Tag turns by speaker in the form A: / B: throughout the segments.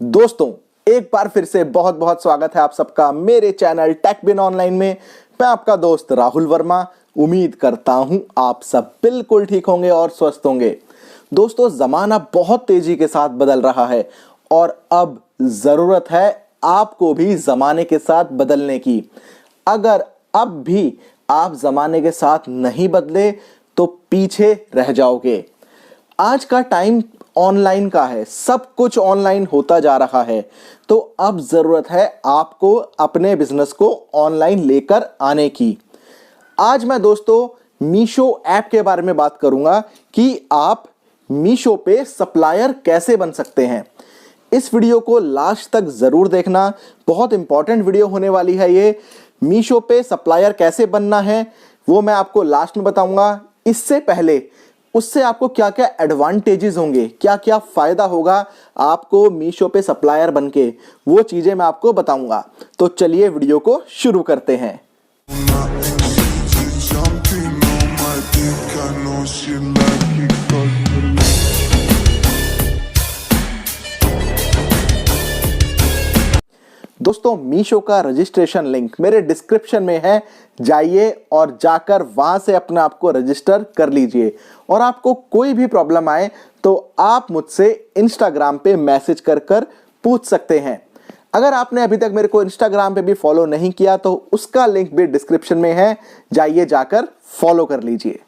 A: दोस्तों, एक बार फिर से बहुत बहुत स्वागत है आप सबका मेरे चैनल टेकबिन ऑनलाइन में। मैं आपका दोस्त राहुल वर्मा। उम्मीद करता हूं आप सब बिल्कुल ठीक होंगे और स्वस्थ होंगे। दोस्तों, जमाना बहुत तेजी के साथ बदल रहा है और अब जरूरत है आपको भी जमाने के साथ बदलने की। अगर अब भी आप जमाने के साथ नहीं बदले तो पीछे रह जाओगे। आज का टाइम ऑनलाइन का है, सब कुछ ऑनलाइन होता जा रहा है, तो अब जरूरत है आपको अपने बिजनेस को ऑनलाइन लेकर आने की। आज मैं दोस्तों मीशो ऐप के बारे में बात करूंगा कि आप मीशो पे सप्लायर कैसे बन सकते हैं। इस वीडियो को लास्ट तक जरूर देखना, बहुत इंपॉर्टेंट वीडियो होने वाली है ये। मीशो पे सप्लायर कैसे बनना है वो मैं आपको लास्ट में बताऊंगा। इससे पहले उससे आपको क्या क्या एडवांटेजेस होंगे, क्या क्या फायदा होगा आपको मीशो पे सप्लायर बनके, वो चीजें मैं आपको बताऊंगा। तो चलिए वीडियो को शुरू करते हैं। दोस्तों, मीशो का रजिस्ट्रेशन लिंक मेरे डिस्क्रिप्शन में है, जाइए और जाकर वहां से अपने आप को रजिस्टर कर लीजिए। और आपको कोई भी प्रॉब्लम आए तो आप मुझसे इंस्टाग्राम पे मैसेज कर कर पूछ सकते हैं। अगर आपने अभी तक मेरे को इंस्टाग्राम पे भी फॉलो नहीं किया तो उसका लिंक भी डिस्क्रिप्शन में है, जाइए जाकर फॉलो कर लीजिए।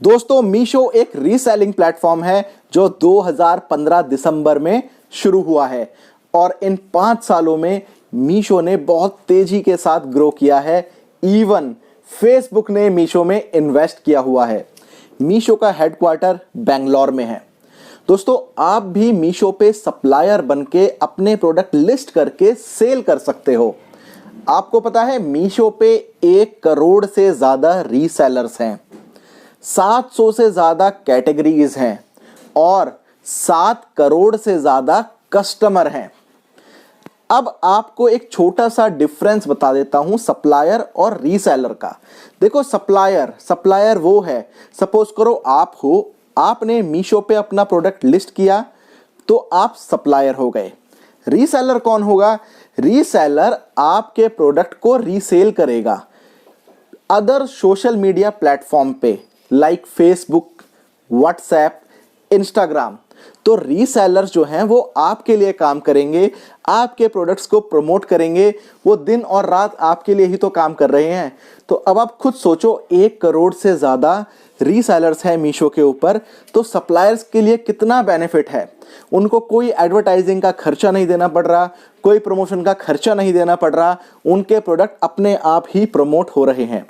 A: दोस्तों, मीशो एक रीसेलिंग प्लेटफॉर्म है जो 2015 दिसंबर में शुरू हुआ है और इन 5 सालों में मीशो ने बहुत तेजी के साथ ग्रो किया है। इवन फेसबुक ने मीशो में इन्वेस्ट किया हुआ है। मीशो का हेडक्वार्टर बेंगलोर में है। दोस्तों, आप भी मीशो पे सप्लायर बनके अपने प्रोडक्ट लिस्ट करके सेल कर सकते हो। आपको पता है मीशो पे 1 करोड़ से ज्यादा रीसेलर्स हैं, 700 से ज्यादा कैटेगरीज हैं और 7 करोड़ से ज्यादा कस्टमर हैं। अब आपको एक छोटा सा डिफरेंस बता देता हूं सप्लायर और रीसेलर का। देखो, सप्लायर वो है, सपोज करो आप हो, आपने मीशो पे अपना प्रोडक्ट लिस्ट किया तो आप सप्लायर हो गए। रीसेलर कौन होगा? रीसेलर आपके प्रोडक्ट को रीसेल करेगा अदर सोशल मीडिया प्लेटफॉर्म पे, लाइक फेसबुक, व्हाट्सएप, इंस्टाग्राम। तो रीसेलर्स जो हैं वो आपके लिए काम करेंगे, आपके प्रोडक्ट्स को प्रमोट करेंगे। वो दिन और रात आपके लिए ही तो काम कर रहे हैं। तो अब आप खुद सोचो, 1 करोड़ से ज्यादा रीसेलर्स हैं मीशो के ऊपर, तो सप्लायर्स के लिए कितना बेनिफिट है। उनको कोई एडवर्टाइजिंग का खर्चा नहीं देना पड़ रहा, कोई प्रमोशन का खर्चा नहीं देना पड़ रहा, उनके प्रोडक्ट अपने आप ही प्रमोट हो रहे हैं।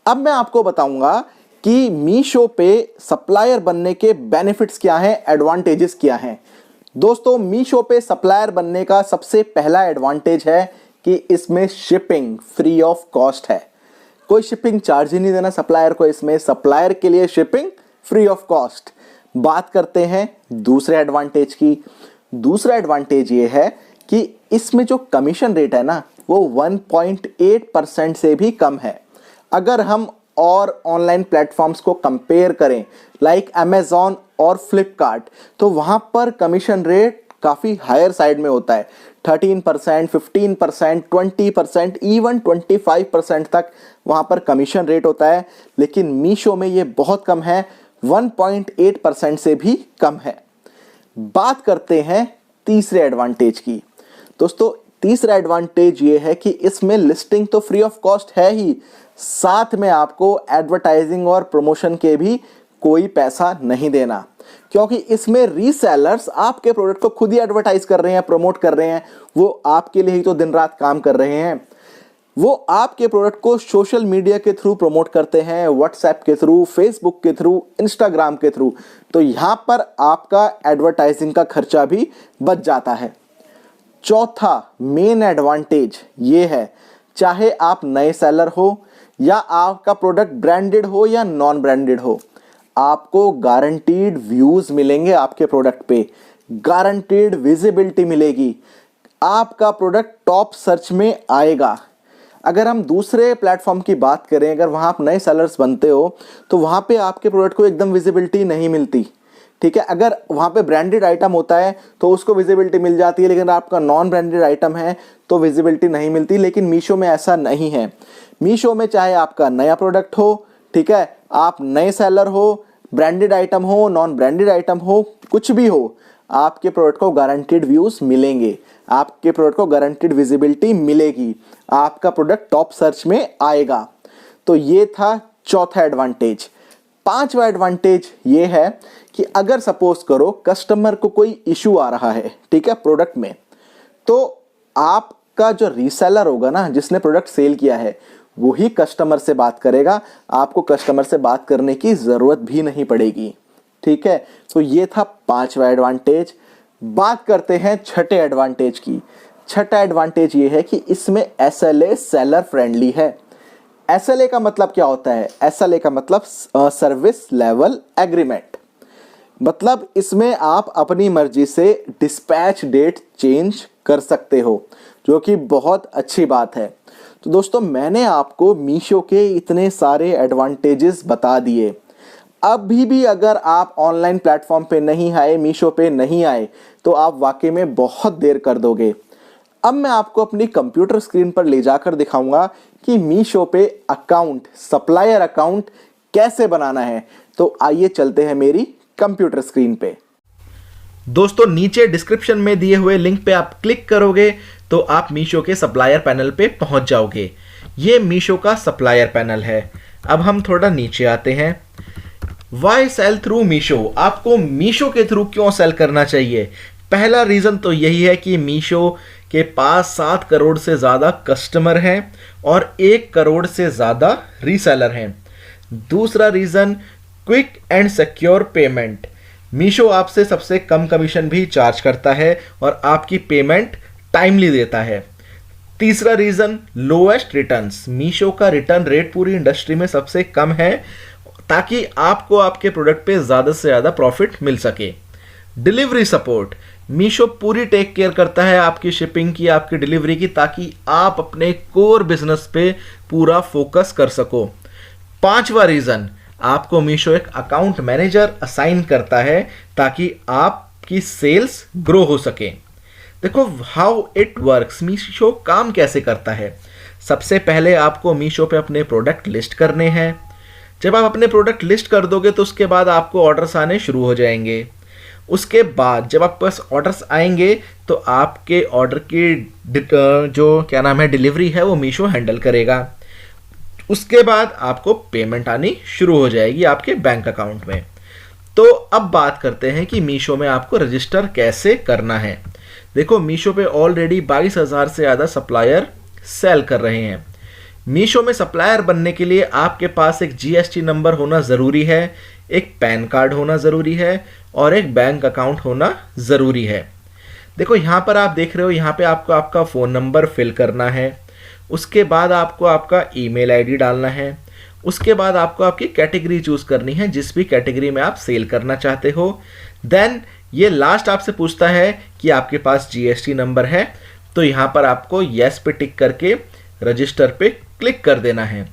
A: अब मैं आपको बताऊंगा कि मीशो पे सप्लायर बनने के बेनिफिट्स क्या हैं, एडवांटेजेस क्या हैं। दोस्तों, मीशो पे सप्लायर बनने का सबसे पहला एडवांटेज है कि इसमें शिपिंग फ्री ऑफ कॉस्ट है। कोई शिपिंग चार्ज ही नहीं देना सप्लायर को, इसमें सप्लायर के लिए शिपिंग फ्री ऑफ कॉस्ट। बात करते हैं दूसरे एडवांटेज की। दूसरा एडवांटेज ये है कि इसमें जो कमीशन रेट है ना, वो 1.8% से भी कम है। अगर हम और ऑनलाइन प्लेटफॉर्म्स को कंपेयर करें, लाइक अमेजॉन और फ्लिपकार्ट, तो वहां पर कमीशन रेट काफी हायर साइड में होता है। 13%, 15%, 20%, इवन 25% तक वहां पर कमीशन रेट होता है। लेकिन मीशो में ये बहुत कम है, 1.8% से भी कम है। बात करते हैं तीसरे एडवांटेज की। दोस्तों, तीसरा एडवांटेज ये है कि इसमें लिस्टिंग तो फ्री ऑफ कॉस्ट है ही, साथ में आपको एडवर्टाइजिंग और प्रमोशन के भी कोई पैसा नहीं देना, क्योंकि इसमें रीसेलर्स आपके प्रोडक्ट को खुद ही एडवर्टाइज कर रहे हैं, प्रमोट कर रहे हैं। वो आपके लिए ही तो दिन रात काम कर रहे हैं। वो आपके प्रोडक्ट को सोशल मीडिया के थ्रू प्रमोट करते हैं, व्हाट्सएप के थ्रू, फेसबुक के थ्रू, इंस्टाग्राम के थ्रू। तो यहां पर आपका एडवर्टाइजिंग का खर्चा भी बच जाता है। चौथा मेन एडवांटेज ये है, चाहे आप नए सेलर हो या आपका प्रोडक्ट ब्रांडेड हो या नॉन ब्रांडेड हो, आपको गारंटीड व्यूज मिलेंगे आपके प्रोडक्ट पे, गारंटीड विजिबिलिटी मिलेगी, आपका प्रोडक्ट टॉप सर्च में आएगा। अगर हम दूसरे प्लेटफॉर्म की बात करें, अगर वहां आप नए सेलर्स बनते हो तो वहां पे आपके प्रोडक्ट को एकदम विजिबिलिटी नहीं मिलती, ठीक है। अगर वहाँ पे ब्रांडेड आइटम होता है तो उसको विजिबिलिटी मिल जाती है, लेकिन आपका नॉन ब्रांडेड आइटम है तो विजिबिलिटी नहीं मिलती। लेकिन मीशो में ऐसा नहीं है। मीशो में चाहे आपका नया प्रोडक्ट हो, ठीक है, आप नए सेलर हो, ब्रांडेड आइटम हो, नॉन ब्रांडेड आइटम हो, कुछ भी हो, आपके प्रोडक्ट को गारंटीड व्यूज मिलेंगे, आपके प्रोडक्ट को गारंटीड विजिबिलिटी मिलेगी, आपका प्रोडक्ट टॉप सर्च में आएगा। तो ये था चौथा एडवांटेज। पांचवा एडवांटेज ये है कि अगर सपोज करो कस्टमर को कोई इशू आ रहा है, ठीक है, प्रोडक्ट में, तो आपका जो रीसेलर होगा ना, जिसने प्रोडक्ट सेल किया है, वही कस्टमर से बात करेगा, आपको कस्टमर से बात करने की जरूरत भी नहीं पड़ेगी, ठीक है। तो ये था पांचवा एडवांटेज। बात करते हैं छठे एडवांटेज की। छठा एडवांटेज ये है कि इसमें SLA सेलर फ्रेंडली है। SLA का मतलब क्या होता है? SLA का मतलब सर्विस लेवल एग्रीमेंट। मतलब इसमें आप अपनी मर्जी से डिस्पैच डेट चेंज कर सकते हो, जो कि बहुत अच्छी बात है। तो दोस्तों, मैंने आपको मीशो के इतने सारे एडवांटेजेस बता दिए। अभी भी अगर आप ऑनलाइन प्लेटफॉर्म पे नहीं आए, मीशो पे नहीं आए, तो आप वाकई में बहुत देर कर दोगे। अब मैं आपको अपनी कंप्यूटर स्क्रीन पर ले जाकर दिखाऊंगा कि मीशो पे अकाउंट, सप्लायर अकाउंट कैसे बनाना है। तो आइए चलते हैं मेरी कंप्यूटर स्क्रीन पे।
B: दोस्तों, नीचे डिस्क्रिप्शन में दिए हुए लिंक पे आप क्लिक करोगे तो आप मीशो के सप्लायर पैनल पे पहुंच जाओगे। ये मीशो का सप्लायर पैनल है। अब हम थोड़ा नीचे आते हैं। Why sell through Meesho? आपको मीशो के थ्रू क्यों सेल करना चाहिए? पहला रीजन तो यही है कि मीशो के पास 7 करोड़ से ज़्यादा कस्टमर हैं और 1 करोड़ से ज़्यादा रीसेलर हैं। दूसरा reason, quick and secure payment. Meesho आपसे सबसे कम कमीशन भी चार्ज करता है और आपकी पेमेंट टाइमली देता है। तीसरा रीज़न, लोएस्ट रिटर्न्स। मीशो का रिटर्न रेट पूरी इंडस्ट्री में सबसे कम है, ताकि आपको आपके प्रोडक्ट पे ज़्यादा से ज़्यादा प्रॉफिट मिल सके। Delivery support. मीशो पूरी टेक केयर करता है आपकी शिपिंग की, आपकी डिलीवरी की, ताकि आप अपने कोर बिजनेस पे पूरा फोकस कर सको। पांचवा रीज़न, आपको मीशो एक अकाउंट मैनेजर असाइन करता है ताकि आपकी सेल्स ग्रो हो सके। देखो हाउ इट वर्क्स, मीशो काम कैसे करता है। सबसे पहले आपको मीशो पे अपने प्रोडक्ट लिस्ट करने हैं। जब आप अपने प्रोडक्ट लिस्ट कर दोगे तो उसके बाद आपको ऑर्डर्स आने शुरू हो जाएंगे। उसके बाद जब आपके पास ऑर्डर्स आएंगे तो आपके ऑर्डर की जो क्या नाम है डिलीवरी है वो मीशो हैंडल करेगा। उसके बाद आपको पेमेंट आनी शुरू हो जाएगी आपके बैंक अकाउंट में। तो अब बात करते हैं कि मीशो में आपको रजिस्टर कैसे करना है। देखो, मीशो पे ऑलरेडी 22,000 से ज़्यादा सप्लायर सेल कर रहे हैं। मीशो में सप्लायर बनने के लिए आपके पास एक GST नंबर होना ज़रूरी है, एक पैन कार्ड होना ज़रूरी है और एक बैंक अकाउंट होना ज़रूरी है। देखो यहाँ पर आप देख रहे हो, यहाँ पे आपको आपका फ़ोन नंबर फिल करना है। उसके बाद आपको आपका ईमेल आईडी डालना है। उसके बाद आपको आपकी कैटेगरी चूज़ करनी है, जिस भी कैटेगरी में आप सेल करना चाहते हो। देन ये लास्ट आपसे पूछता है कि आपके पास GST नंबर है, तो यहाँ पर आपको येस पे टिक करके रजिस्टर पे क्लिक कर देना है।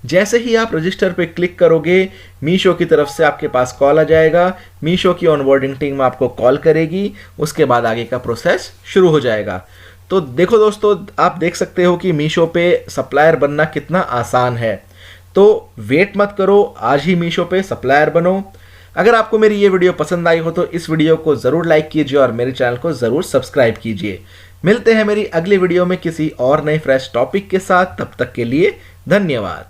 B: जैसे ही आप रजिस्टर पे क्लिक करोगे, मीशो की तरफ से आपके पास कॉल आ जाएगा। मीशो की ऑनबोर्डिंग टीम आपको कॉल करेगी। उसके बाद आगे का प्रोसेस शुरू हो जाएगा। तो देखो दोस्तों, आप देख सकते हो कि मीशो पे सप्लायर बनना कितना आसान है। तो वेट मत करो, आज ही मीशो पे सप्लायर बनो। अगर आपको मेरी ये वीडियो पसंद आई हो तो इस वीडियो को ज़रूर लाइक कीजिए और मेरे चैनल को ज़रूर सब्सक्राइब कीजिए। मिलते हैं मेरी अगली वीडियो में किसी और नए फ्रेश टॉपिक के साथ। तब तक के लिए धन्यवाद।